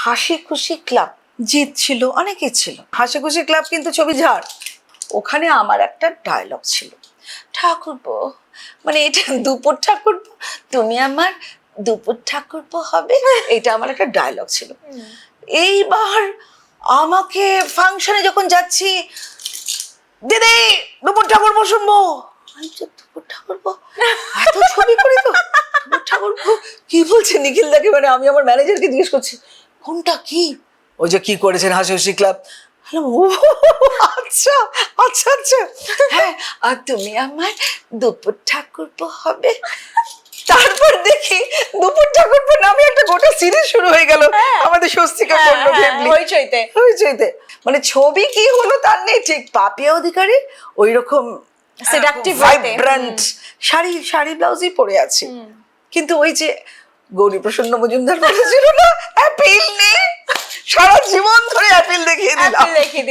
হাসি খুশি ক্লাব, জিৎ ছিল, অনেকে ছিল। হাসি খুশি ক্লাব কিন্তু ছবি ঝাড়। ওখানে আমার একটা ডায়লগ ছিল, ঠাকুরপো, মানে এটা দুপুর ঠাকুরপো, তুমি আমার দুপুর ঠাকুরপো হবে, এটা আমার একটা ডায়লগ ছিল। এইবার আমাকে ফাংশনে যখন যাচ্ছি, দিদি দুপুর ঠাকুরপো শুনবো, আমি বলছি, দুপুর ঠাকুরপো এত ছবি করি তো, দুপুর ঠাকুরপো কি বলছে নিখিল দাকে, মানে আমি আমার ম্যানেজারকে জিজ্ঞেস করছি কোনটা কি, ওই যে কি করেছেন হাসি খুশি ক্লাব। ও আচ্ছা আচ্ছা আচ্ছা, হ্যাঁ আর তুমি আমার দুপুর ঠাকুরপো হবে। তারপর দেখি দুপুর ঠাকুরপো নামে একটা গোটা সিরিজ শুরু হয়ে গেল আমাদের স্বস্তিকা হইচইতে। মানে ছবি কি হলো তার নেই ঠিক, পাপিয়া অধিকারী ওই রকম সেডাকটিভ ভাইব্রেন্ট শাড়ি ব্লাউজই পরে আছে, কিন্তু ওই যে গৌরী প্রসন্ন মজুমদার বলেছিল না অ্যাপিল নেই, সারা জীবন ধরে অ্যাপিল দেখিয়ে দিলাম।